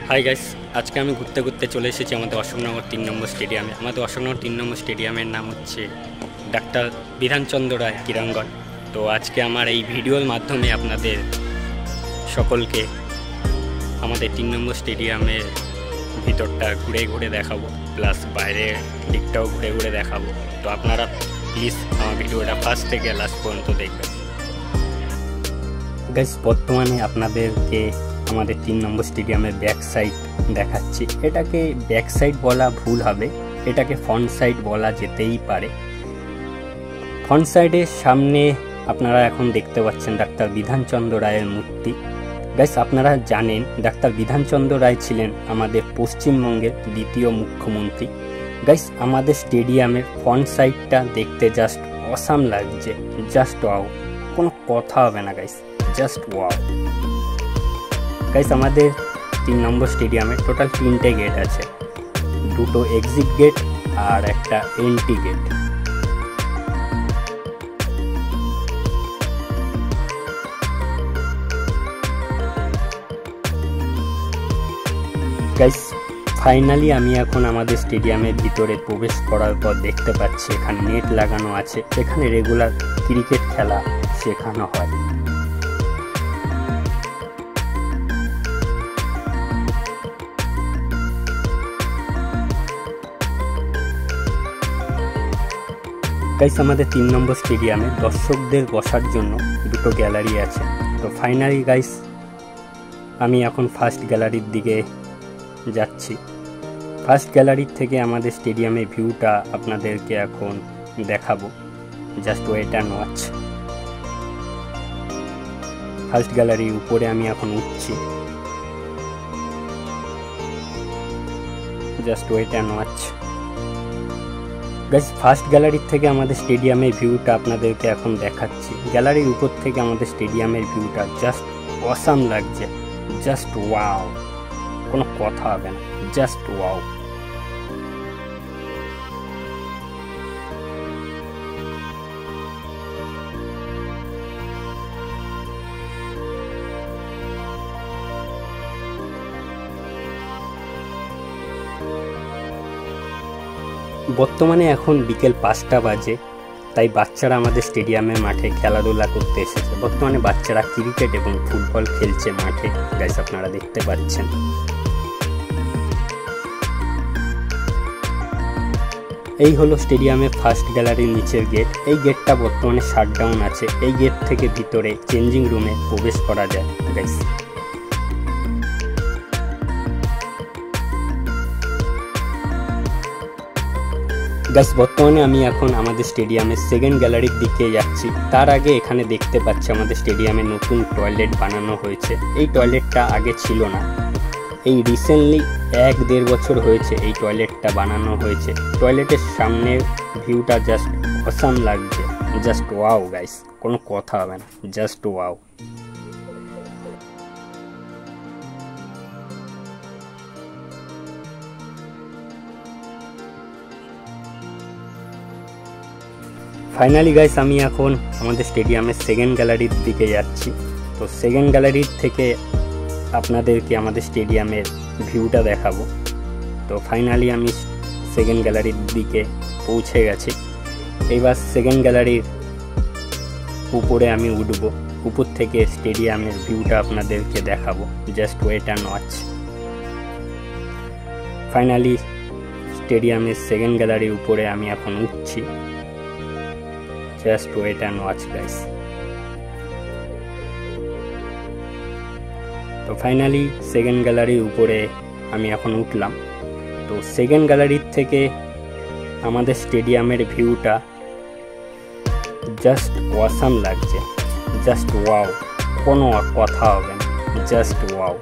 Hi guys, আজকে আমি ঘুরতে ঘুরতে চলে এসেছি আমাদের অশোকনগর 3 নম্বর স্টেডিয়ামে। আমাদের অশোকনগর 3 নম্বর স্টেডিয়ামের নাম হচ্ছে ডাক্তার বিধানচন্দ্র রায় ক্রীড়াঙ্গন। তো আজকে আমার এই ভিডিওর মাধ্যমে আপনাদের সকলকে আমাদের 3 নম্বর স্টেডিয়ামের ভিতরটা ঘুরে ঘুরে দেখাবো, প্লাস বাইরের দিকটাও ঘুরে ঘুরে দেখাবো। তো আপনারা প্লিজ আমার ভিডিওটা ফার্স্ট থেকে লাস্ট পর্যন্ত দেখবেন। গাইস, বর্তমানে আপনাদেরকে আমাদের 3 নম্বর স্টেডিয়ামের ব্যাক সাইড দেখাচ্ছি। এটাকে ব্যাক সাইড বলা ভুল হবে, এটাকে ফ্রন্ট সাইড বলা যেতেই পারে। ফ্রন্ট সাইডের সামনে আপনারা এখন দেখতে পাচ্ছেন ডাক্তার বিধানচন্দ্র রায়ের মূর্তি। গাইস, আপনারা জানেন ডাক্তার বিধানচন্দ্র রায় ছিলেন আমাদের পশ্চিমবঙ্গের দ্বিতীয় মুখ্যমন্ত্রী। গাইস, আমাদের স্টেডিয়ামের ফ্রন্ট সাইডটা দেখতে জাস্ট অসাম লাগছে, জাস্ট ওয়াও, কোনো কথা হবে না গাইস, জাস্ট ওয়াও। গাইস, আমাদের 3 নম্বর স্টেডিয়ামে টোটাল 3টে গেট আছে, 2টো এক্সিট গেট আর একটা এন্ট্রি গেট। গাইস, ফাইনালি আমি এখন আমাদের স্টেডিয়ামের ভিতরে প্রবেশ করার পর দেখতে পাচ্ছি এখানে নেট লাগানো আছে, এখানে রেগুলার ক্রিকেট খেলা শেখানো হয়। গাইস, আমাদের 3 নম্বর স্টেডিয়ামে দর্শকদের বসার জন্য 2টো গ্যালারি আছে। তো ফাইনালি গাইস, আমি এখন ফার্স্ট গ্যালারির দিকে যাচ্ছি। ফার্স্ট গ্যালারির থেকে আমাদের স্টেডিয়ামের ভিউটা আপনাদেরকে এখন দেখাবো, just wait and watch. First গ্যালারির উপরে আমি এখন উঠছি, just wait and watch. Guys, first গ্যালারির থেকে আমাদের স্টেডিয়ামের ভিউটা আপনাদেরকে এখন দেখাচ্ছি। গ্যালারির উপর থেকে আমাদের স্টেডিয়ামের ভিউটা জাস্ট অসাম লাগছে, জাস্ট ওয়াও, কোনো কথা হবে না, জাস্ট ওয়াও। বর্তমানে এখন বিকেল 5টা বাজে, তাই বাচ্চারা আমাদের স্টেডিয়ামের মাঠে খেলাধুলা করতে এসেছে। বর্তমানে বাচ্চারা ক্রিকেট এবং ফুটবল খেলছে মাঠে, গাইস আপনারা দেখতে পাচ্ছেন। এই হলো স্টেডিয়ামের ফার্স্ট গ্যালারির নিচের গেট। এই গেটটা বর্তমানে শাটডাউন আছে। এই গেট থেকে ভিতরে চেঞ্জিং রুমে প্রবেশ করা যায় গাইস। গাইস, বর্তমানে আমি এখন আমাদের স্টেডিয়ামের সেকেন্ড গ্যালারির দিকে যাচ্ছি। তার আগে এখানে দেখতে পাচ্ছি আমাদের স্টেডিয়ামে নতুন টয়লেট বানানো হয়েছে। এই টয়লেটটা আগে ছিল না, এই রিসেন্টলি 1-1.5 বছর হয়েছে এই টয়লেটটা বানানো হয়েছে। টয়লেটের সামনের ভিউটা জাস্ট অসাম লাগছে, জাস্ট ওয়াও গাইস, কোনো কথা হবে না, জাস্ট ওয়াও। ফাইনালি গাইস, আমি এখন আমাদের স্টেডিয়ামের সেকেন্ড গ্যালারির দিকে যাচ্ছি। তো সেকেন্ড গ্যালারির থেকে আপনাদেরকে আমাদের স্টেডিয়ামের ভিউটা দেখাবো। তো ফাইনালি আমি সেকেন্ড গ্যালারির দিকে পৌঁছে গেছি। এইবার সেকেন্ড গ্যালারির উপরে আমি উঠব, উপর থেকে স্টেডিয়ামের ভিউটা আপনাদেরকে দেখাবো, just wait and watch. Finally স্টেডিয়ামের সেকেন্ড গ্যালারির উপরে আমি এখন উঠছি, just wait and watch guys. তো ফাইনালি সেকেন্ড গ্যালারির উপরে আমি এখন উঠলাম। তো সেকেন্ড গ্যালারির থেকে আমাদের স্টেডিয়ামের ভিউটা জাস্ট অসাম লাগছে, জাস্ট ওয়াও, কোনো কথা হবে না, জাস্ট ওয়াও।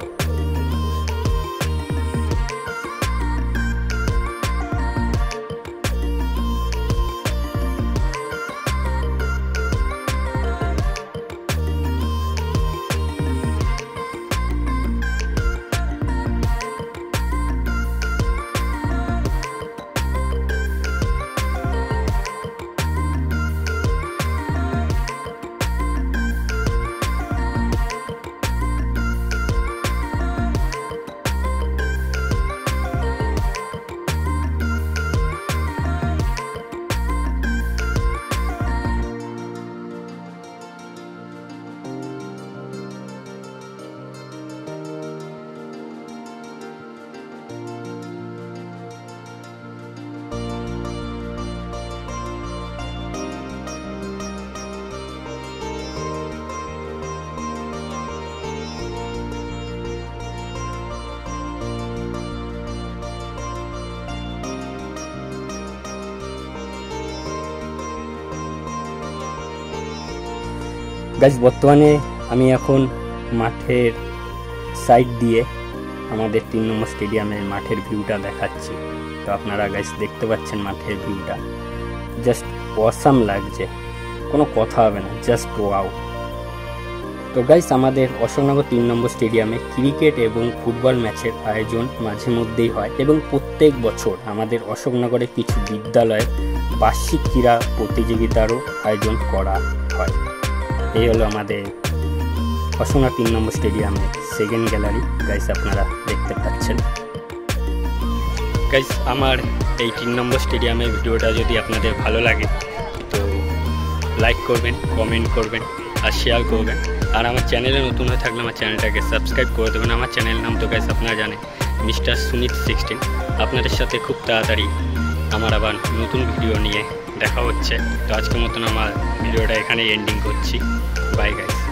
গাইস বর্তমানে আমি এখন মাঠের সাইড দিয়ে আমাদের 3 নম্বর স্টেডিয়ামের মাঠের ভিউটা দেখাচ্ছি। তো আপনারা গাইস দেখতে পাচ্ছেন মাঠের ভিউটা জাস্ট অসাম লাগছে, কোনো কথা হবে না, জাস্ট ওয়াও। তো গাইস আমাদের অশোকনগর 3 নম্বর স্টেডিয়ামে ক্রিকেট এবং ফুটবল ম্যাচের আয়োজন মাঝে মধ্যেই হয় এবং প্রত্যেক বছর আমাদের অশোকনগরে কিছু বিদ্যালয়ে বার্ষিক ক্রীড়া প্রতিযোগিতারও আয়োজন করা হয়। এই হলো আমাদের অশোকনগর 3 নম্বর স্টেডিয়ামের সেকেন্ড গ্যালারি গাইস, আপনারা দেখতে পাচ্ছেন। গাইস আমার এই 3 নম্বর স্টেডিয়ামের ভিডিওটা যদি আপনাদের ভালো লাগে তো লাইক করবেন, কমেন্ট করবেন আর শেয়ার করবেন। আর আমার চ্যানেলে নতুন হয়ে থাকলে আমার চ্যানেলটাকে সাবস্ক্রাইব করে দেবেন। আমার চ্যানেলের নাম তো গাইস আপনারা জানেন, মিস্টার সুনিত 16। আপনাদের সাথে খুব তাড়াতাড়ি আমার আবার নতুন ভিডিও নিয়ে দেখা হচ্ছে। তো আজকের মতন আমার ভিডিওটা এখানেই এন্ডিং করছি। Bye guys.